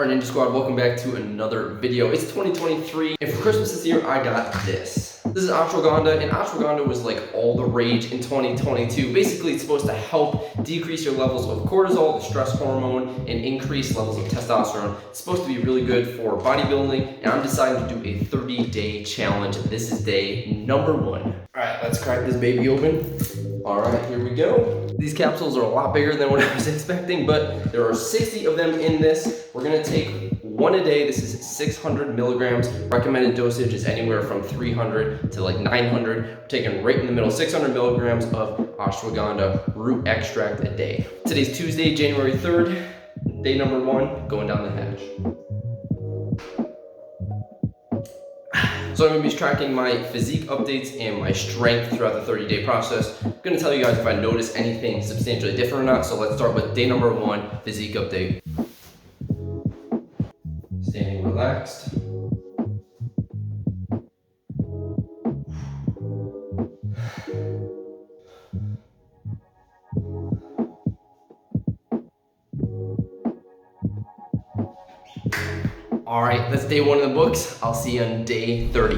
Alright, Ninja Squad, welcome back to another video. It's 2023, and for Christmas this year, I got this. This is Ashwagandha, and Ashwagandha was like all the rage in 2022. Basically, it's supposed to help decrease your levels of cortisol, the stress hormone, and increase levels of testosterone. It's supposed to be really good for bodybuilding, and I'm deciding to do a 30-day challenge. This is day number 1. Alright, let's crack this baby open. Alright, here we go. These capsules are a lot bigger than what I was expecting, but there are 60 of them in this. We're gonna take one a day. This is 600 milligrams. Recommended dosage is anywhere from 300 to like 900. We're taking right in the middle, 600 milligrams of ashwagandha root extract a day. Today's Tuesday, January 3rd, day number 1, going down the hatch. So I'm going to be tracking my physique updates and my strength throughout the 30-day process. I'm going to tell you guys if I notice anything substantially different or not. So let's start with day number 1, physique update. Staying relaxed. All right, that's day 1 in the books. I'll see you on day 30.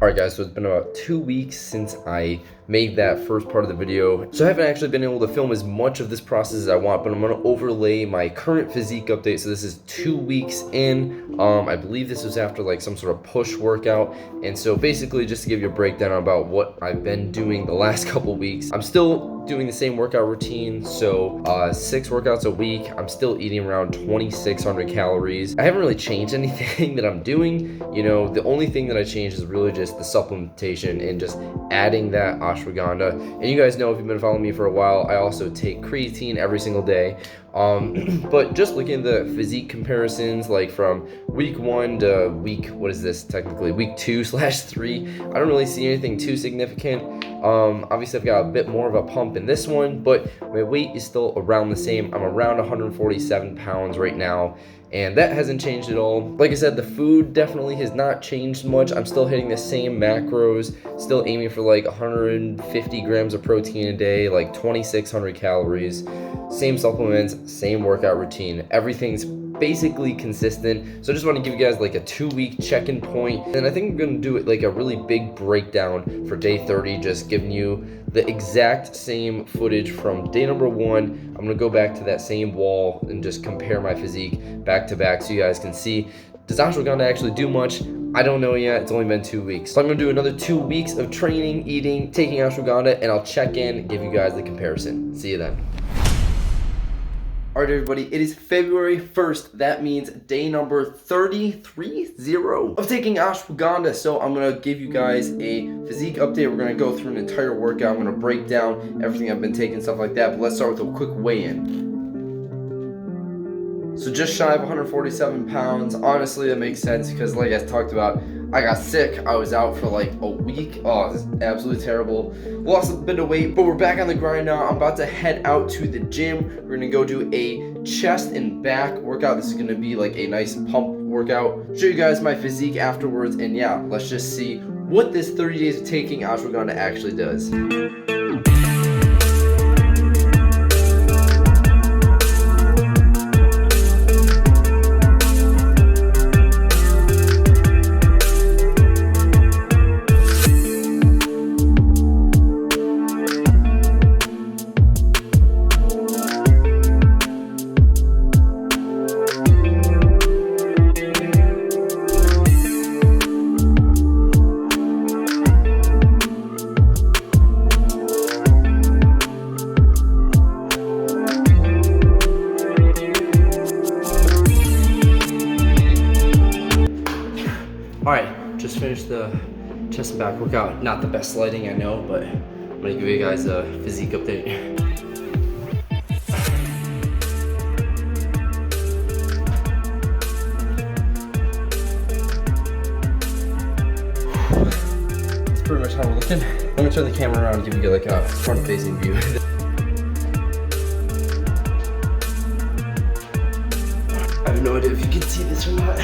All right, guys, so it's been about 2 weeks since I made that first part of the video. So I haven't actually been able to film as much of this process as I want, but I'm gonna overlay my current physique update. So this is 2 weeks in. I believe this was after like some sort of push workout. And so basically just to give you a breakdown about what I've been doing the last couple weeks. I'm still doing the same workout routine. So 6 workouts a week. I'm still eating around 2,600 calories. I haven't really changed anything that I'm doing. You know, the only thing that I changed is really just the supplementation and just adding that ashwagandha. And you guys know, if you've been following me for a while, I also take creatine every single day. But just looking at the physique comparisons, like from week 1 to week, what is this technically, week 2/3, I don't really see anything too significant. Obviously I've got a bit more of a pump in this one, but my weight is still around the same. I'm around 147 pounds right now, and that hasn't changed at all. Like I said, the food definitely has not changed much. I'm still hitting the same macros, still aiming for like 150 grams of protein a day, like 2,600 calories, same supplements, same workout routine. Everything's basically consistent. So I just want to give you guys like a 2-week check-in point, and I think I'm going to do it like a really big breakdown for day 30, just giving you the exact same footage from day number 1. I'm going to go back to that same wall and just compare my physique back to back so you guys can see, does ashwagandha actually do much? I don't know yet. It's only been 2 weeks. So I'm going to do another 2 weeks of training, eating, taking ashwagandha, and I'll check in and give you guys the comparison. See you then. Alright everybody, it is February 1st. That means day number 30 of taking ashwagandha. So I'm going to give you guys a physique update. We're going to go through an entire workout. I'm going to break down everything I've been taking, stuff like that. But let's start with a quick weigh-in. So just shy of 147 pounds. Honestly, that makes sense because like I talked about, I got sick. I was out for like a week. Oh, it's absolutely terrible. Lost a bit of weight, but we're back on the grind now. I'm about to head out to the gym. We're gonna go do a chest and back workout. This is gonna be like a nice pump workout. Show you guys my physique afterwards, and yeah, let's just see what this 30 days of taking ashwagandha actually does. Alright, just finished the chest and back workout. Not the best lighting, I know, but I'm gonna give you guys a physique update. That's pretty much how we're looking. Let me turn the camera around and give you like a front-facing view. I have no idea if you can see this or not.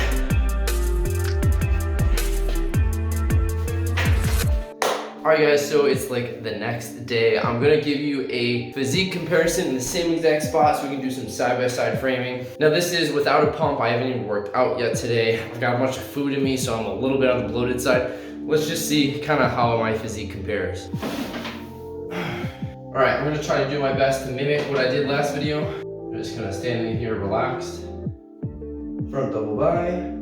Alright guys, so it's like the next day. I'm gonna give you a physique comparison in the same exact spot so we can do some side-by-side framing. Now this is without a pump. I haven't even worked out yet today. I've got a bunch of food in me, so I'm a little bit on the bloated side. Let's just see kind of how my physique compares. Alright, I'm gonna try to do my best to mimic what I did last video. I'm just gonna stand in here relaxed. Front double by.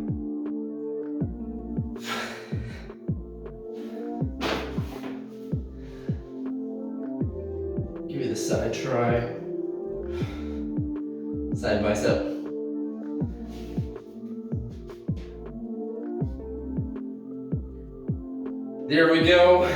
Give me the side try. Side bicep. There we go.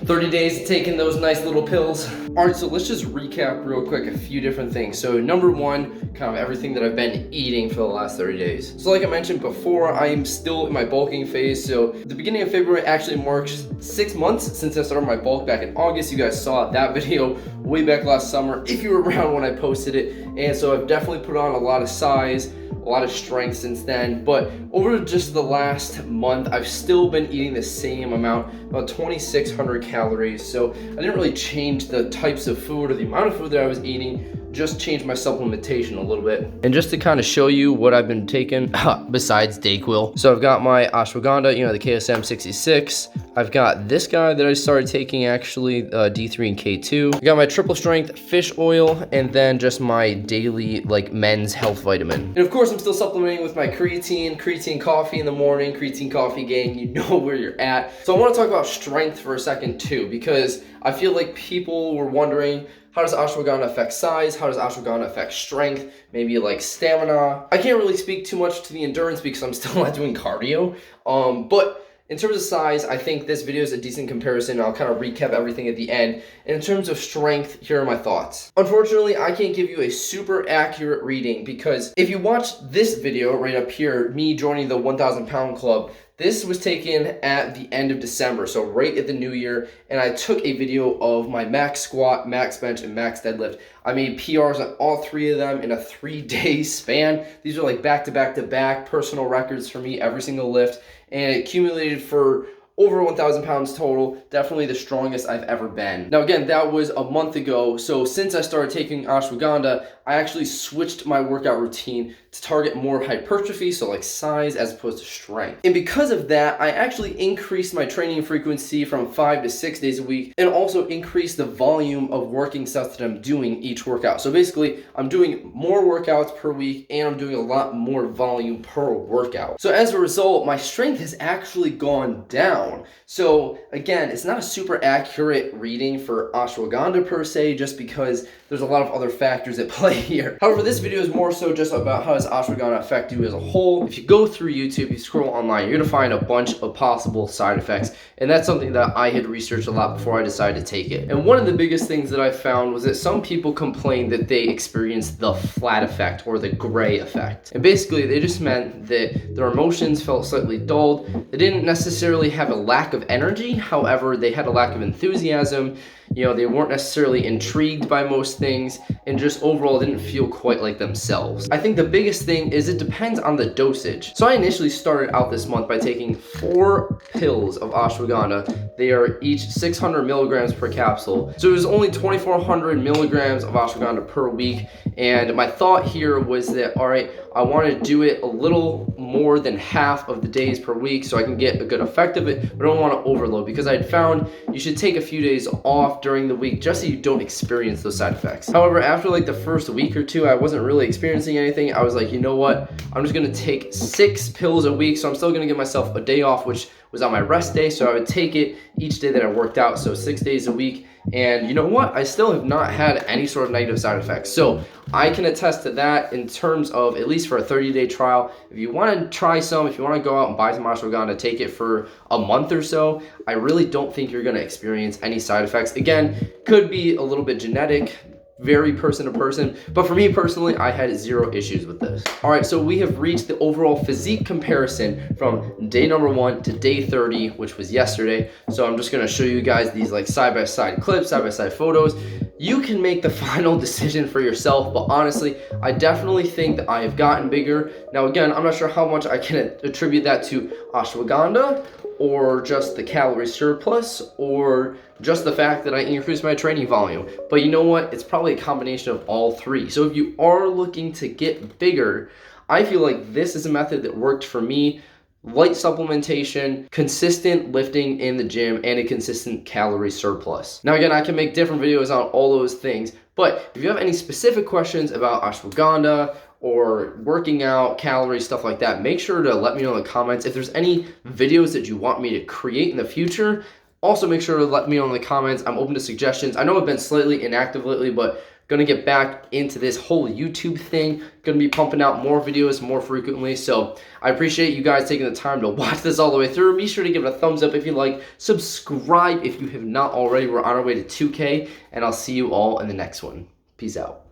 30 days of taking those nice little pills. All right, so let's just recap real quick a few different things. So number one, kind of everything that I've been eating for the last 30 days. So like I mentioned before, I am still in my bulking phase. So the beginning of February actually marks 6 months since I started my bulk back in August. You guys saw that video way back last summer, if you were around when I posted it. And so I've definitely put on a lot of size, a lot of strength since then. But over just the last month, I've still been eating the same amount, about 2,600 calories. So I didn't really change the types of food or the amount of food that I was eating, just changed my supplementation a little bit. And just to kind of show you what I've been taking besides Dayquil. So I've got my Ashwagandha, you know, the KSM 66. I've got this guy that I started taking actually, D3 and K2. I got my triple strength fish oil, and then just my daily like men's health vitamin. And of course I'm still supplementing with my creatine coffee in the morning. Creatine coffee gang, you know where you're at. So I want to talk about strength for a second too, because I feel like people were wondering, how does ashwagandha affect size? How does ashwagandha affect strength? Maybe like stamina. I can't really speak too much to the endurance because I'm still not doing cardio. But in terms of size, I think this video is a decent comparison. I'll kind of recap everything at the end. And in terms of strength, here are my thoughts. Unfortunately, I can't give you a super accurate reading because if you watch this video right up here, me joining the 1,000 pound club, this was taken at the end of December, so right at the new year, and I took a video of my max squat, max bench, and max deadlift. I made PRs on all three of them in a 3-day span. These are like back-to-back-to-back personal records for me, every single lift, and it accumulated for over 1,000 pounds total, definitely the strongest I've ever been. Now again, that was a month ago, so since I started taking ashwagandha, I actually switched my workout routine to target more hypertrophy, so like size as opposed to strength. And because of that, I actually increased my training frequency from 5 to 6 days a week, and also increased the volume of working sets that I'm doing each workout. So basically, I'm doing more workouts per week, and I'm doing a lot more volume per workout. So as a result, my strength has actually gone down. So again, it's not a super accurate reading for ashwagandha per se, just because there's a lot of other factors at play here. However, this video is more so just about how does ashwagandha affect you as a whole. If you go through YouTube, you scroll online, you're gonna find a bunch of possible side effects. And that's something that I had researched a lot before I decided to take it. And one of the biggest things that I found was that some people complained that they experienced the flat effect or the gray effect. And basically, they just meant that their emotions felt slightly dulled. They didn't necessarily have a lack of energy. However, they had a lack of enthusiasm. You know, they weren't necessarily intrigued by most things, and just overall didn't feel quite like themselves. I think the biggest thing is it depends on the dosage. So I initially started out this month by taking 4 pills of ashwagandha. They are each 600 milligrams per capsule. So it was only 2,400 milligrams of ashwagandha per week. And my thought here was that, all right, I want to do it a little more than half of the days per week so I can get a good effect of it, but I don't want to overload, because I had found you should take a few days off during the week just so you don't experience those side effects. However, after like the first week or two, I wasn't really experiencing anything. I was like, you know what? I'm just going to take 6 pills a week. So I'm still going to give myself a day off, which was on my rest day. So I would take it each day that I worked out. So 6 days a week. And you know what? I still have not had any sort of negative side effects. So I can attest to that in terms of, at least for a 30-day trial. If you want to try some, if you want to go out and buy some ashwagandha, take it for a month or so, I really don't think you're going to experience any side effects. Again, could be a little bit genetic, very person to person, but for me personally, I had 0 issues with this. All right, so we have reached the overall physique comparison from day number 1 to day 30, which was yesterday. So I'm just gonna show you guys these like side-by-side clips, side-by-side photos. You can make the final decision for yourself, but honestly, I definitely think that I have gotten bigger. Now again, I'm not sure how much I can attribute that to ashwagandha, or just the calorie surplus, or just the fact that I increased my training volume. But you know what? It's probably a combination of all three. So if you are looking to get bigger, I feel like this is a method that worked for me. Light supplementation, consistent lifting in the gym, and a consistent calorie surplus. Now again, I can make different videos on all those things, but if you have any specific questions about ashwagandha or working out, calories, stuff like that, make sure to let me know in the comments. If there's any videos that you want me to create in the future, also make sure to let me know in the comments. I'm open to suggestions. I know I've been slightly inactive lately, but gonna get back into this whole YouTube thing. Gonna be pumping out more videos more frequently. So I appreciate you guys taking the time to watch this all the way through. Be sure to give it a thumbs up if you like. Subscribe if you have not already. We're on our way to 2K, and I'll see you all in the next one. Peace out.